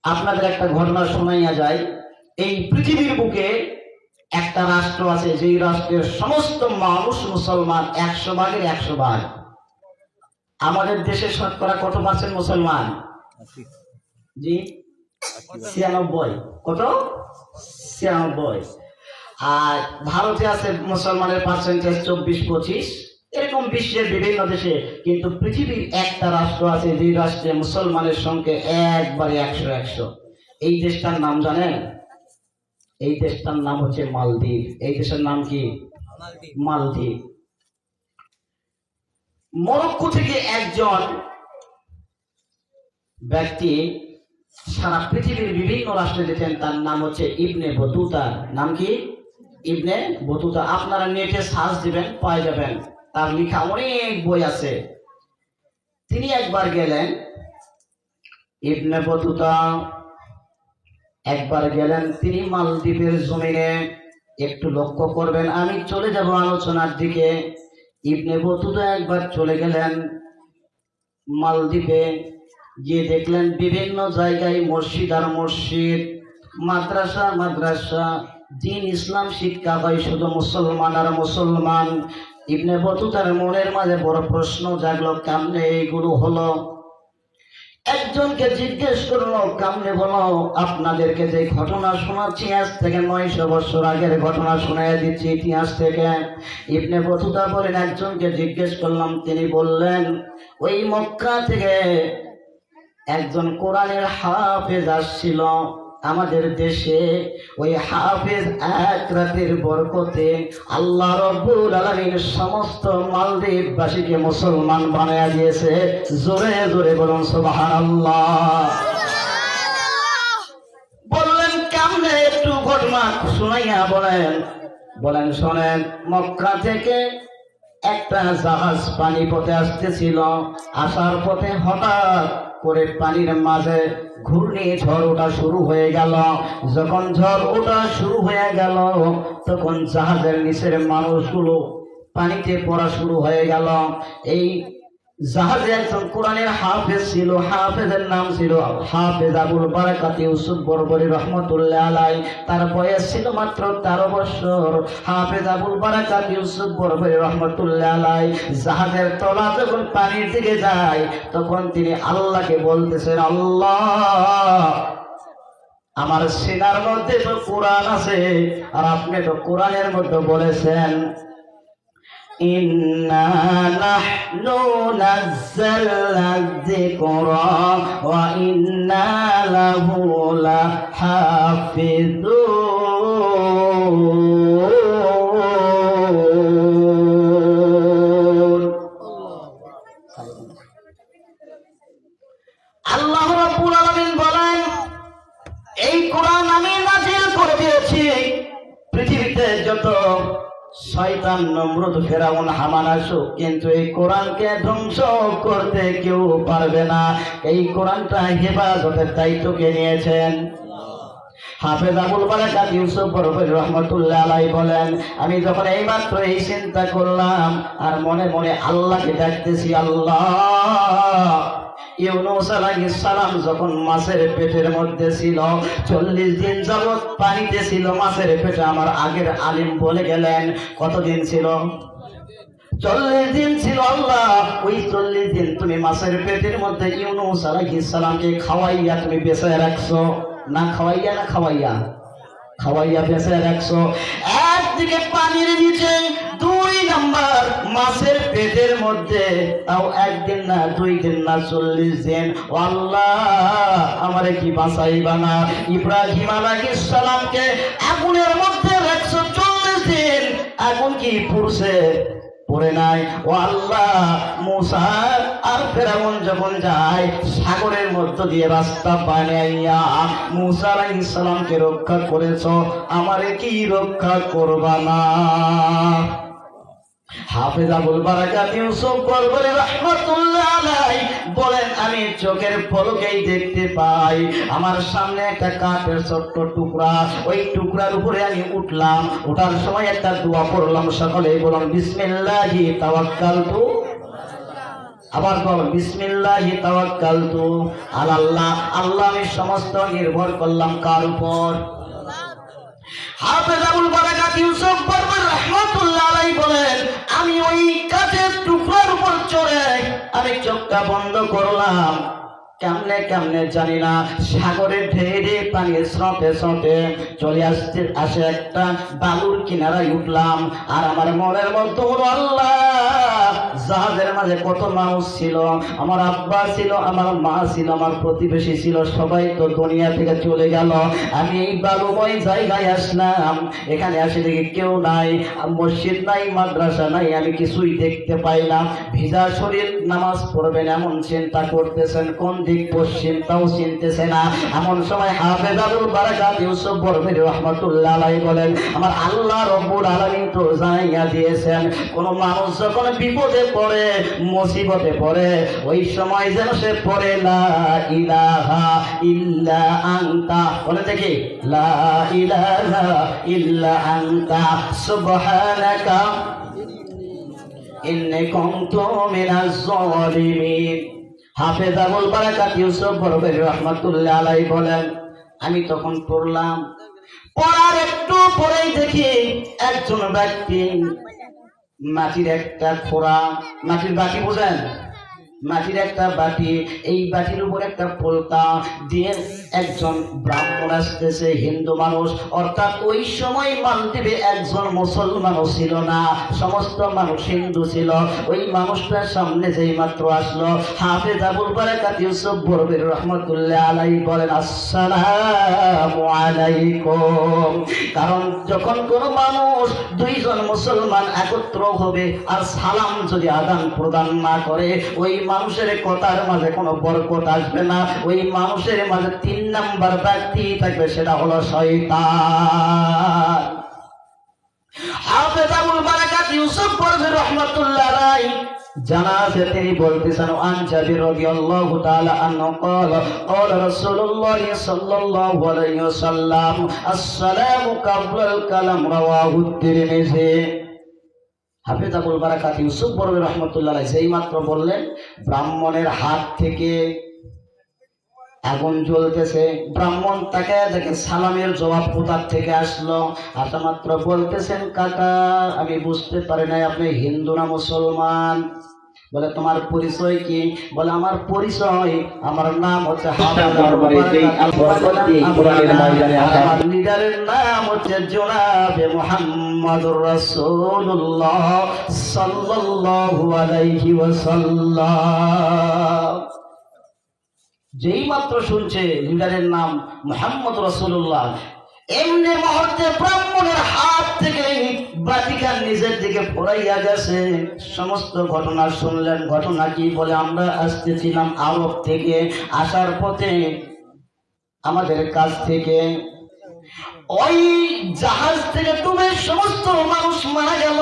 আপনাদের একটা ঘটনা শোনাইয়া যায়। এই পৃথিবীর বুকে একটা রাষ্ট্র আছে, যেই রাষ্ট্রের সমস্ত মানুষ মুসলমান, 100 ভাগের 100 ভাগ। আমাদের দেশে শতকরা কত পার্সেন্ট মুসলমান? জি 96। কত? 96। আর ভারতে আছে মুসলমানের পার্সেন্টেজ 24-25, এরকম বিশ্বের বিভিন্ন দেশে। কিন্তু পৃথিবীর একটা রাষ্ট্র আছে, যে রাষ্ট্রে মুসলমানের সংখ্যা একবারে 100-100। এই দেশটার নাম জানেন? এই দেশটার নাম হচ্ছে মালদ্বীপ। এই দেশের নাম কি? মালদ্বীপ। মরক্কো থেকে একজন ব্যক্তি সারা পৃথিবীর বিভিন্ন রাষ্ট্রে যেতেন, তার নাম হচ্ছে ইবনে বতুতা। নাম কি? Ibn Battuta. আপনারা নেটে সার্চ দিবেন, পাওয়া যাবেন, তার লেখা অনেক বই আছে। তিনি একবার গেলেন, ইবনে বতুতা একবার গেলেন তিনি মালদ্বীপের জমিনে। একটু লক্ষ্য করবেন, আমি চলে যাব আলোচনার দিকে। ইবনে বতুতা একবার চলে গেলেন মালদ্বীপে, গিয়ে দেখলেন বিভিন্ন জায়গায় মসজিদ আর মসজিদ, মাদ্রাসা মাদ্রাসা, দিন ইসলাম শিক্ষা হয়, শুধু মুসলমান আর মুসলমান। ইবনে বতুতার মনের মাঝে বড় প্রশ্ন জাগলো, কেমনে এইগুলো হলো? একজনকে জিজ্ঞেস করলো, কেমনে বলো? আপনাদেরকে যে ঘটনা শোনাচ্ছি আজ থেকে 900 বছর আগের ঘটনা শোনাইয়া দিচ্ছি ইতিহাস থেকে। ইবনে বতুতা বলেন, একজনকে জিজ্ঞেস করলাম, তিনি বললেন ওই মক্কা থেকে একজন কোরআনের হাফেজ আসছিল আমাদের দেশে। ওই হাফেজ এক রাতের বরকতে আল্লাহ রাব্বুল আলামিন সমস্ত মালদ্বীপবাসীকে মুসলমান বানায়া দিয়েছে। জোরে জোরে বলুন সুবহানাল্লাহ। বললেন কেমনে, একটু ঘটনা শুনাইয়া বলেন শোনেন। মক্কা থেকে একটা জাহাজ পানি পথে আসতেছিল, আসার পথে হঠাৎ করে পানির মাঝে ঘূর্ণিঝড় ওঠা শুরু হয়ে গেল। যখন ঝড় ওঠা শুরু হয়ে গেল, তখন জাহাজের নিচের মানুষগুলো পানিতে পড়া শুরু হয়ে গেল। এই জাহাজে একজন কোরআনের হাফেজ ছিল, হাফেজের নাম ছিল হাফেজ আবুল বারাকাত ইউসুফ বরবরী রহমতুল্লাহ আলাই। তার বয়স ছিল মাত্র 13 বছর। হাফেজ আবুল বারাকাত ইউসুফ বরবরী রহমতুল্লাহ আলাই জাহাজের তলা যখন পানির দিকে যায়, তখন তিনি আল্লাহকে বলতেছেন, আল্লাহ, আমার সিনার মধ্যে তো কোরআন আছে, আর আপনি তো কোরআনের মধ্যে বলেছেন ইন্না নাহনু নাযালনা যিকরা ওয়া ইন্না লাহু লাহাফিজুন। আল্লাহ রাব্বুল আলামিন বলেন, এই কোরআন আমি নাযিল করে দিয়েছি। পৃথিবীতে যত শয়তান, নমরুদ, ফেরাউন, হামান আসুক, কিন্তু এই কোরআনকে ধ্বংস করতে কেউ পারবে না। এই কোরআনটা হেফাজতের দায়িত্ব কে নিয়েছেন? হাফেজ আবুল বারাকাত ইউসুফ বরবরী রহমতুল্লাহ আলাই বলেন, আমি যখন এইমাত্র এই চিন্তা করলাম আর মনে মনে আল্লাহকে ডাকতেছি, আল্লাহ, ইউনূস আলাইহিস সালাম যখন মাছের পেটের মধ্যে ছিল, 40 দিন যাবত পানিতে ছিল মাছের পেটে। আমার আগের আলিম বলে গেলেন কতদিন ছিল? 40 দিন ছিল। আল্লাহ, ওই 40 দিন তুমি মাছের পেটের মধ্যে ইউনূস আলাইহিস সালামকে খাওয়াইয়া তুমি বেঁচে রাখছো। না খাওয়াইয়া, না খাওয়াইয়া? খাওয়াইয়া বেঁচে রাখছো। একদিকে পানির নিচে, 2 নাম্বার মাছের পেটের মধ্যে, তাও 1 দিন না, 2 দিন না, 40 দিন। ও আল্লাহ, আমারে কি বাঁচাইবা না? ইব্রাহিম আলাইহিস সালামকে আগুনের মধ্যে রাখছো 40 দিন, আগুন কি পুড়ছে? পড়ে নাই। ও আল্লাহ, মুসা আর ফেরাউন যখন যায়, সাগরের মধ্য দিয়ে রাস্তা বানাইয়া মুসা আলাইহিস সালামকে রক্ষা করেছো, আমারে কি রক্ষা করবা না? হাফেজ আবুল বারাকাত ইউসুফ বরবরী রাহমাতুল্লাহ আলাইহি বলেন, আমি চোখের পলকেই দেখতে পাই আমার সামনে একটা কাঠের ছোট্ট টুকরা। ওই টুকরার উপরে আমি উঠলাম। ওঠার সময় একটা দোয়া পড়লাম, সকলেই বললাম বিসমিল্লাহি তাওয়াক্কালতু। আবার বল বিসমিল্লাহি তাওয়াক্কালতু আলাল্লাহ, আল্লাহ আমি সমস্ত নির্ভর করলাম কার উপর? হাফেজ আবুল বারাকাত ইউসুফ বরবর রাহমাতুল্লাহ আলাইহি বলেন, আমি ওই কাঠের টুকরার উপর চড়ে আমি চোখটা বন্ধ করলাম, কেমনে কেমনে জানি না সাগরের ঢেউয়ে পানির স্রোতে স্রোতে চলে আসে একটা বালুর কিনারায় উঠলাম। আর আমার মনের মধ্যে আল্লাহ, জাহাজের মাঝে কত মানুষ ছিল, আমার আব্বা ছিল, আমার মা ছিল, আমার প্রতিবেশী ছিল, সবাই তো দুনিয়া থেকে চলে গেল। আমি এই বালুময় জায়গায় আসলাম, এখানে আসে দেখি কেউ নাই, মসজিদ নাই, মাদ্রাসা নাই, আমি কিছুই দেখতে পাই না। ভিজা শরীর নামাজ পড়বেন এমন চিন্তা করতেছেন, কোন দিক পশ্চিম তাও চিনতেছে না। এমন সময় হাফেজ আবুল বারাকাত ইউসুফ বরবরি রাহমাতুল্লাহ আলাইহি বলেন, আমার আল্লাহ রব্বুল আলামিন তো জানাইয়া দিয়েছেন, কোন মানুষ যখন বিপদে পড়ে, মুসিবতে পড়ে, ওই সময় যেন সে পড়ে লা ইলাহা ইল্লা আনতা, বলে দেখি লা ইলাহা ইল্লা আনতা সুবহানাকা ইন্নী কুনতু মিনাজ জালিমিন। হাফেজ আবুল বারাকাত ইউসুফ বরবরি রাহমাতুল্লাহ আলাইহি বলেন, আমি তখন পড়লাম, পড়ার একটু পরেই দেখি একজন ব্যক্তি মাটির একটা খোড়া, মাটির বাটি বোঝেন, মাটির একটা বাটি, এই বাটির উপর একটা পোলতা দিয়ে একজন ব্রাহ্মণ আসতেছে, হিন্দু মানুষ, অর্থাৎ ওই সময় মালদ্বীপে একজন মুসলমানও ছিল না, সমস্ত মানুষ হিন্দু ছিল। ওই মানুষটার সামনে যেই মাত্র আসলো, হাফেজ আবুল বারাকাত ইউসুফ বরবরি রাহমাতুল্লাহ আলাইহি বলেন, আসসালামু আলাইকুম। কারণ যখন কোন মানুষ, দুইজন মুসলমান একত্র হবে আর সালাম যদি আদান প্রদান না করে, ওই মানুষের কথার মাঝে কোনো বরকত আসবে না, ওই মানুষের মাঝে 3 নাম্বার ব্যক্তি থাকবে, সেটা হলো শয়তান। হাফেজ আবুল বারাকাত ইউসুফ বরবরি রাহমাতুল্লাহ আলাইহি জানা আছে, তিনি বলতেছেন, আন জাবির রাদিয়াল্লাহু তাআলা আনহু ক্বালা ক্বালা রাসূলুল্লাহ সাল্লাল্লাহু আলাইহি ওয়াসাল্লাম আসসালামু কাবলাল কালাম রাওয়াহু তিরমিজি। হাফেজ আবুল বারাকাত ইউসুফ বরবরি রাহমাতুল্লাহ আলাইহি যেই মাত্র বললেন, ব্রাহ্মণের হাত থেকে আগুন জ্বলতেছে, ব্রাহ্মণ তাকে দেখে সালামের জবাব কোথার থেকে আসলো, আসা মাত্র বলতেছেন, কাকা আমি বুঝতে পারি নাই আপনি হিন্দু না মুসলমান। বলে তোমার পরিচয় কি? বলে আমার পরিচয়, আমার নাম হচ্ছে আমার লিডারের নাম হচ্ছে জনাবে মুহাম্মদুর রাসূলুল্লাহ সাল্লাল্লাহু আলাইহি ওয়াসাল্লাম। যেই মাত্র শুনছে লিডারের নাম মুহাম্মদ রাসূলুল্লাহ, এমনি মুহূর্তে ব্রাহ্মণের হাত থেকে বাটিকা নিজের দিকে পড়াইয়া গেছে। সমস্ত ঘটনা শুনলেন। ঘটনা কি? বলে আমরা আসতেছিলাম আরব থেকে, আসার পথে আমাদের কাছ থেকে ওই জাহাজ থেকে ডুবে সমস্ত মানুষ মারা গেল,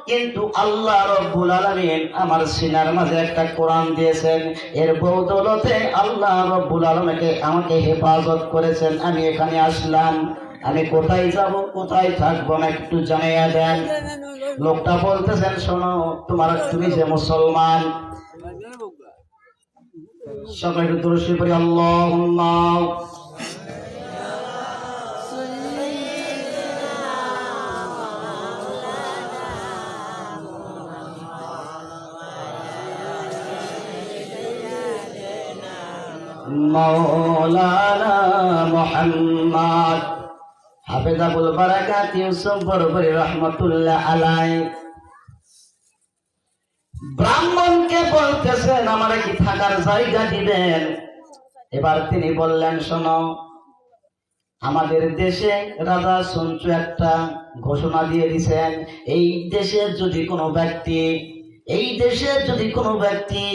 কিন্তু আল্লাহ রব্বুল আলামিন আমার সিনার মাঝে একটা কোরআন দিয়েছেন, এর বদৌলতে আল্লাহ রব্বুল আলামিন আমাকে হেফাজত করেছেন। আমি এখানে আসলাম, আমি কোথায় যাব কোথায় থাকবো না একটু জানাইয়া দেন। লোকটা বলতেছেন, শোনো, তুমি যে মুসলমান, সবাই একটু দরুদ শরীফ পড়ি, আল্লাহুম্মা মাওলানা মুহাম্মদ। হাফেজ আবুল বারাকাত ইউসুফ বরবরি রাহমাতুল্লাহ আলাইহি ব্রাহ্মণকে বলতেছেন, আমার কি থাকার জায়গা দিবেন? এবার তিনি বললেন, শোনো, আমাদের দেশে রাজা সঞ্চু একটা ঘোষণা দিয়ে দিয়েছেন, এই দেশের যদি কোনো ব্যক্তি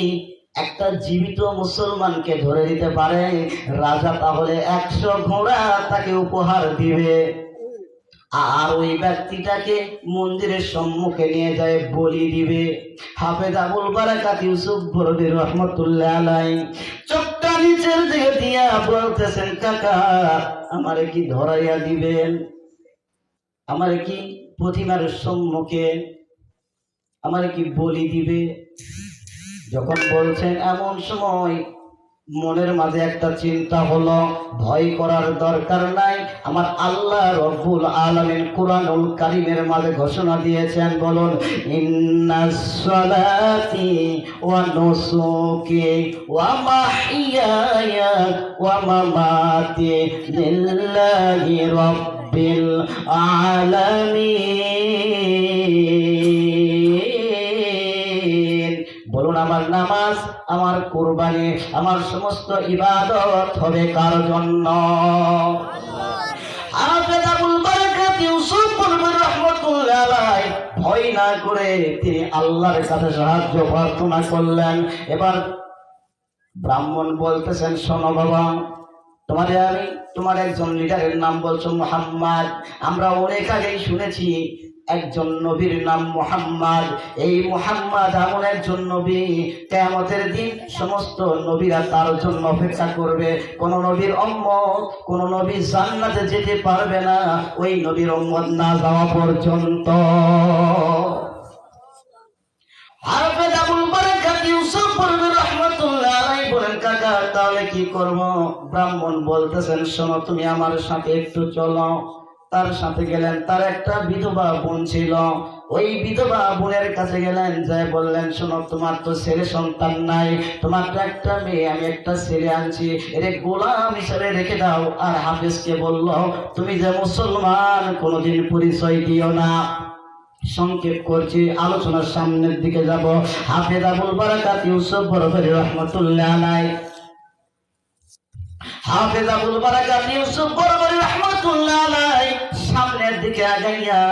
একটা জীবিত মুসলমানকে ধরে দিতে পারে, রাজা তাহলে 100 ঘোড়া তাকে উপহার দিবে, আর ওই ব্যক্তিটাকে মন্দিরের সম্মুখে নিয়ে যায় বলি দিবে। হাফেজ আবুল বারাকাত ইউসুফ বরবরি রাহমাতুল্লাহ আলাইহি চোখটা নিচের দিকে দিয়া বলতেছেন, কাকা আমারে কি ধরাইয়া দিবেন? আমারে কি প্রতিমার সম্মুখে আমারে কি বলি দিবে? যখন বলছেন এমন সময় মনের মাঝে একটা চিন্তা হলো, ভয় করার দরকার নাই, আমার আল্লাহ রব্বুল আলামিন কুরআনুল কারীমের মাঝে ঘোষণা দিয়েছেন, বলুন, ইন্নাস সালাতি ওয়া নুসুকি ওয়া মাহইয়ায়া ওয়া মামাতি লিল্লাহি রাব্বিল আলামিন। বলুন, আমার নামাজ, আমার কুরবানি, আমার সমস্ত ইবাদত হবে কার জন্য? হাফেজ আবুল বারাকাত ইউসুফ রাহমাতুল্লাহ আলাইহি ভয় না করে তিনি আল্লাহর কাছে সাহায্য প্রার্থনা করলেন। এবার ব্রাহ্মণ বলতেছেন, শোনো বাবা, তোমার একজন লিডারের নাম বলছো মুহাম্মদ। আমরা অনেক আগেই শুনেছি একজন নবীর নাম মুহাম্মদ। এই মুহাম্মদ এমন একজন নবী, কিয়ামতের দিন সমস্ত নবীরা তার জন্য অপেক্ষা করবে। কোন নবীর উম্মত, কোন নবী জান্নাতে যেতে পারবে না ওই নবীর উম্মত না যাওয়া পর্যন্ত। হাফেজ আবুল বারাকাত ইউসুফ রাহমাতুল্লাহ আলাইহি বলেন, কাকা তাহলে কি করব? ব্রাহ্মণ বলতেছেন, শোনো, তুমি আমার সাথে একটু চলো। তার সাথে গেলেন। তার একটা বিধবা বোন ছিল, ওই বিধবা বোনের কাছে গেলেন, যাই বললেন, শোনো, তোমার তো ছেলে সন্তান নাই, তোমার তো একটা মেয়ে, আমি একটা ছেলে আনছি, এর গোলাম হিসেবে রেখে দাও। আর হাফেজকে বলল, তুমি যে মুসলমান কোনোদিন পরিচয় দিও না। সংক্ষেপ করছি, আলোচনার সামনের দিকে যাব। হাফেজ আবুল বারাকাত ইউসুফ বরবরী রাহমাতুল্লাহ আলাইহি, হাফেজ আবুল বারাকাত ইউসুফ বরবরী রাহমাতুল্লাহ আলাইহি সামনের দিকে আগাইয়া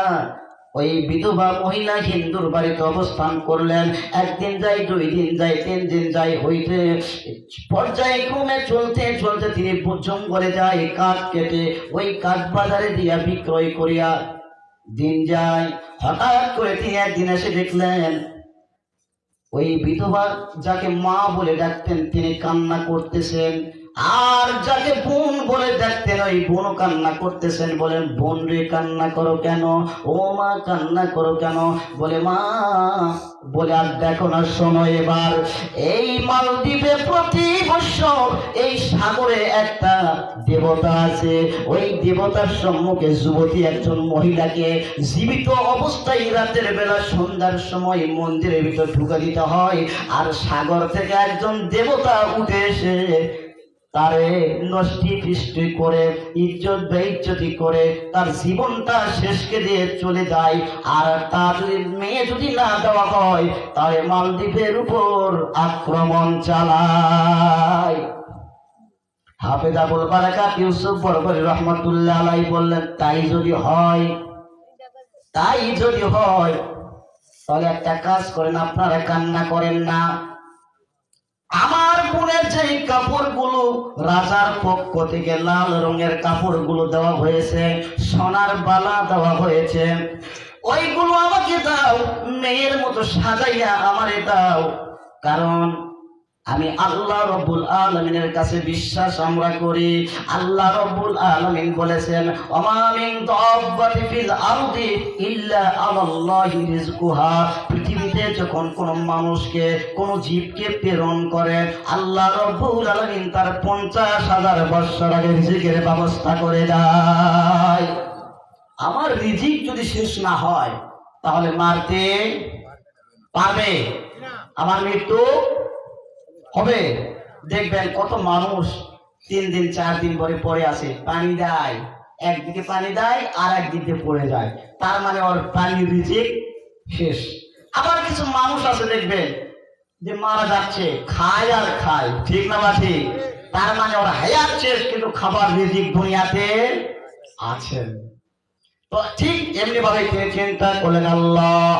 ওই বিধবা মহিলা হিন্দুর বাড়িতে অবস্থান করলেন। একদিন যাই, 2 দিন যাই, 3 দিন যাই, হইতে পর্যায়ক্রমে চলতে চলতে তিনি জঙ্গলে যায় কাঠ কেটে, ওই কাঠ বাজারে দিয়া বিক্রয় করিয়া দিন যায়। হঠাৎ করে তিনি একদিন এসে দেখলেন ওই বিধবা যাকে মা বলে ডাকতেন তিনি কান্না করতেছেন, আর যাকে বোন বলে ডাকতেন ওই বোনও কান্না করতেছেন। বলেন, বোন রে কান্না করো কেন? ও মা কান্না করো কেন? বলে, মা, বলে, আর দেখো না, শোনো, এবার এই মালদ্বীপে প্রতি বছর এই সাগরে একটা দেবতা আছে, ওই দেবতার সম্মুখে যুবতী একজন মহিলাকে জীবিত অবস্থায় রাতের বেলা সন্ধ্যার সময় মন্দিরের ভিতর ঢুকে দিতে হয়, আর সাগর থেকে একজন দেবতা উঠে এসে তারে নষ্টি ফিষ্টি করে, ইজ্জত বেইজ্জতি করে তার জীবনটা শেষকে দিয়ে চলে যায়। আর তার যদি মেয়ে যদি না দেওয়া হয় তাহলে মালদ্বীপের উপর আক্রমণ চালায়। হাফেজ আবুল বারাকাত ইউসুফ বরবরী রাহমাতুল্লাহ আলাইহি বললেন, তাই যদি হয় তাহলে একটা কাজ করেন, আপনারা কান্না করেন না, আমার বোনের যে কাপড়গুলো রাজার পক্ষ থেকে লাল রঙের কাপড়গুলো দেওয়া হয়েছে, সোনার বালা দেওয়া হয়েছে, ওইগুলো আমাকে দাও, মেয়ের মতো সাজাইয়া আমারে দাও। কারণ আমি আল্লাহ রব্বুল আলামিনের কাছে বিশ্বাস আমরা করি। আল্লাহ রব্বুল আলামিন বলেছেন, ওমা মিন দাব্বাতি ফিল আরদি ইল্লা আলাল্লাহি রিজকুহা। পৃথিবীতে যখন কোন মানুষকে, কোন জীবকে প্রেরণ করে, আল্লাহ রব্বুল আলামিন তার 50,000 বছর আগে রিজিকের ব্যবস্থা করে দেয়। আমার রিজিক যদি শেষ না হয় তাহলে মারতে পারবে, আমার মৃত্যু হবে। দেখবেন কত মানুষ 3 দিন 4 দিন পরে আসে, পানি দেয়, একদিকে পানি দেয় আর একদিকে পড়ে যায়, তার মানে ওর পানির রিজিক শেষ। আবার কিছু মানুষ আছে দেখবেন যে মারা যাচ্ছে, খায় আর খায়, ঠিক না বা ঠিক? তার মানে ওর হায়াত শেষ, কিন্তু খাবার রিজিক দুনিয়াতে আছে। তো ঠিক এমনি ভাবে তিনি চিন্তা করলেন, আল্লাহ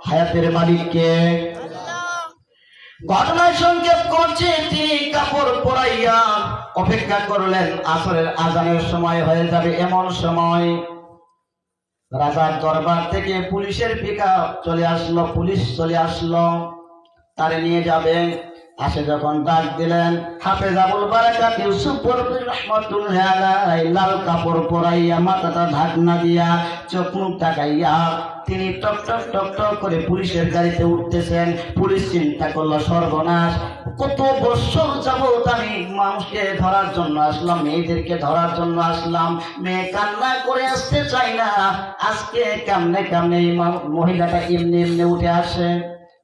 হায়াতের মালিককে। ঘটনার সংক্ষেপ করছে, তিনি কাপড় পরাইয়া অপেক্ষা করলেন, আসরের আজানের সময় হয়ে যাবে। এমন সময় রাজার দরবার থেকে পুলিশের পিকআপ চলে আসলো, পুলিশ চলে আসলো, তারে নিয়ে যাবে। আসে যখন ডাক দিলেন, হাফেজ আবুল বারাকাত ইউসুফ বরকত রাহমাতুল্লাহ আলাইহি লাল কাপড় পরাইয়া মাথাটা ঢাকনা দিয়া চোখ মুখ ঢাকাইয়া তিনি টক টক টক টক করে পুলিশের গাড়িতে উঠতেছেন। পুলিশ চিন্তা করলো সর্বনাশ, কত বছর যাবত আমি মানুষকে ধরার জন্য আসলাম, মেয়েদেরকে ধরার জন্য আসলাম, মেয়ে কান্না করে আসতে চাই না, আজকে কেমনে কেমনে এই মহিলাটা এমনি এমনি উঠে আসে।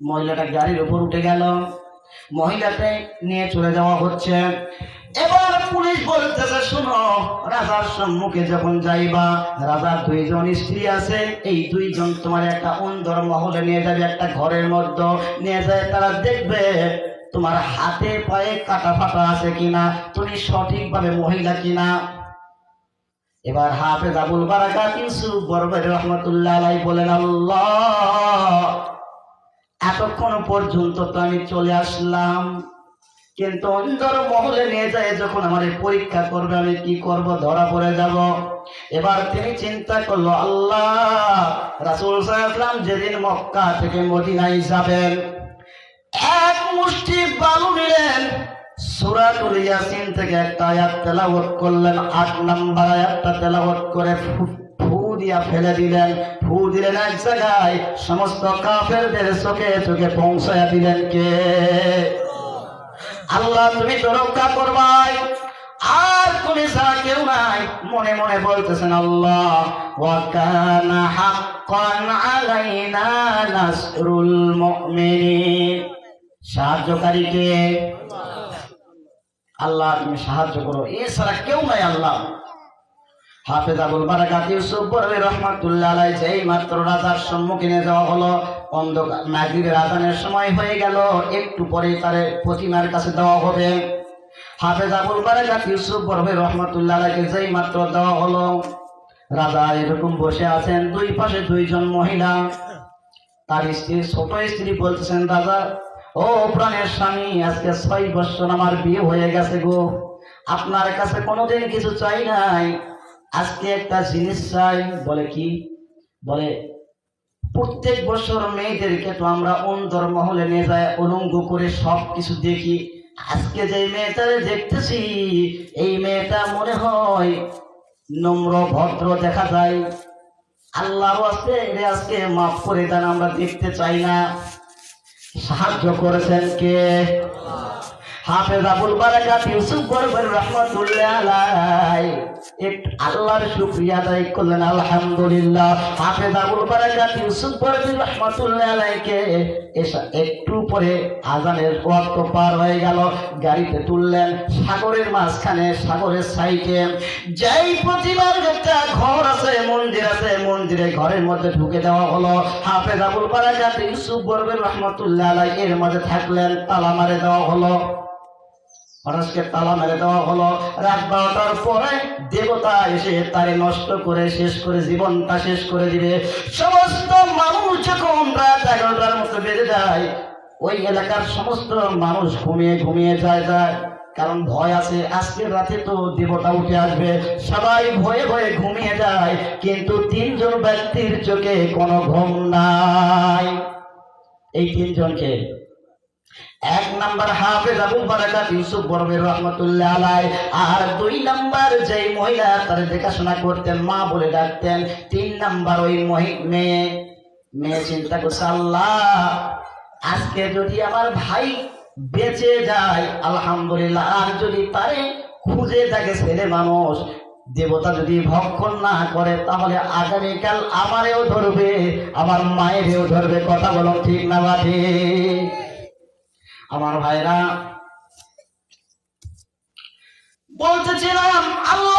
মহিলাটা গাড়ির উপর উঠে গেল, মহিলাকে নিয়ে চলে যাওয়া হচ্ছে। এবার পুলিশ বলতেছে, শুনো, রাজার সম্মুখে যখন যাইবা, রাজার দুইজন স্ত্রী আছে, এই দুইজন তোমার একটা অন্দর মহলে নিয়ে যাবে, একটা ঘরের মধ্যে নিয়ে যায়, তারা দেখবে তোমার হাতে পায়ে কাটা ফাটা আছে কিনা, তুমি সঠিকভাবে মহিলা কিনা। এবার হাফেজ আবুল বারাকাত ইউসুফ বরকত রাহমাতুল্লাহ আলাইহি বলেন, আল্লাহ, এতক্ষণ পর্যন্ত তো আমি চলে আসলাম, কিন্তু অন্দর মহলে নিয়ে যায় যখন আমার পরীক্ষা করবে, আমি কি করব, ধরা পড়ে যাব। এবার তিনি চিন্তা করলো, আল্লাহ, রাসূল সাল্লাল্লাহু আলাইহি ওয়াসাল্লাম যেদিন মক্কা থেকে মদিনায় যাবেন, এক মুষ্টি বালু নিলেন, সূরাতুল ইয়াসিন থেকে একটা আয়াত তেলাওয়াত করলেন, ৮ নম্বর আয়াতটা তেলাওয়াত করে ফু দিয়া ফেলে দিলেন। ফু দিলেন এক জায়গায়, সমস্ত কাফেরদের চোখে চোখে পৌঁছায়া দিলেন কে? আল্লাহ, তুমি তো রক্ষা করবাই, আর তুমি ছাড়া কেউ নাই। মনে মনে বলতেছেন, আল্লাহ, ওয়া কানা হাক্কান আলাইনা নাসরুল মুমিনিন, সাহায্যকারী কে? আল্লাহ, তুমি সাহায্য করো, এছাড়া কেউ নাই। আল্লাহ। হাফেজ আবুল বারাকাত ইউসুফ বরকত রাহমাতুল্লাহ আলাইহি যেই মাত্র রাজার সম্মুখীনে যাওয়া হলো, অন্ধকার মাগরিবের আযানের সময় হয়ে গেল, একটু পরে তার প্রতিমার কাছে দেওয়া হবে। হাফেজ আবুল বারাকাত ইউসুফ বরকত রাহমাতুল্লাহ আলাইহি যেই মাত্র দেওয়া হলো, রাজা এরকম বসে আছেন, দুই পাশে দুইজন মহিলা, তার স্ত্রী, ছোট স্ত্রী বলতেছেন, রাজা, ও প্রাণের স্বামী, আজকে 6 বছর আমার বিয়ে হয়ে গেছে গো, আপনার কাছে কোনোদিন কিছু চাই নাই, আজকে একটা জিনিস চাই। বলে কি? বলে, প্রত্যেক বছর মেয়েদেরকে তো আমরা অন্দর মহলে নিয়ে যাই, উলঙ্গ করে সব কিছু দেখি, আজকে যে মেয়েটারে দেখতেছি, এই মেয়েটা মনে হয় নম্র ভদ্র দেখা যায়, আল্লাহর ওয়াস্তে এরে আজকে মাফ করে দেন, আমরা দেখতে চাই না। সাহায্য করেছেন কে? হাফেজ আবুল বারাকাত ইউসুফ বরকত রাহমাতুল্লাহ আলাইহি একটু আল্লাহর শুকরিয়া আদায় করলেন, আলহামদুলিল্লাহ। হাফেজ আবুল বারাকাত ইউসুফ বরকত রাহমাতুল্লাহ আলাইহিকে একটু পরে আযানের ওয়াক্ত পার হয়ে গেল, গাড়িতে তুললেন, সাগরের মাঝখানে, সাগরের সাইডে যেই প্রতিমার একটা ঘর আছে, মন্দির আছে, মন্দিরে ঘরের মধ্যে ঢুকে দেওয়া হলো। হাফেজ আবুল বারাকাত ইউসুফ বরকত রাহমাতুল্লাহ আলাইহি এর মধ্যে থাকলেন, তালা মারে দেওয়া হলো, মানুষকে তালা মেরে দেওয়া হলো। রাত 12টার পরে দেবতা এসে তারে নষ্ট করে শেষ করে, জীবনটা শেষ করে দিবে। সমস্ত মানুষ যখন রাত 11টার মতো বেজে যায়, ওই এলাকার সমস্ত মানুষ ঘুমিয়ে ঘুমিয়ে যায়, কারণ ভয় আছে, আজকের রাতে তো দেবতা উঠে আসবে, সবাই ভয়ে ভয়ে ঘুমিয়ে যায়। কিন্তু 3 জন ব্যক্তির চোখে কোনো ঘুম নাই। এই 3 জনকে, 1 নাম্বার হাফেজ আবুল বারাকাত ইউসুফ বরকত রাহমাতুল্লাহ আলাইহি, আর 2 নাম্বার যেই মহিলা তার দেখাশোনা করতেন, মা বলে ডাকতেন, 3 নাম্বার ওই মেয়ে চিন্তা করছে, আল্লাহ, আজকে যদি আমার ভাই বেঁচে যায় আলহামদুলিল্লাহ, আর যদি তারে খুঁজে থাকে ছেলে মানুষ, দেবতা যদি ভক্ষণ না করে, তাহলে আগামীকাল আমারেও ধরবে, আমার মায়েরও ধরবে। কথা বলো ঠিক না বাঠি? আমার ভাইরা, বলতেছিলাম, আল্লাহ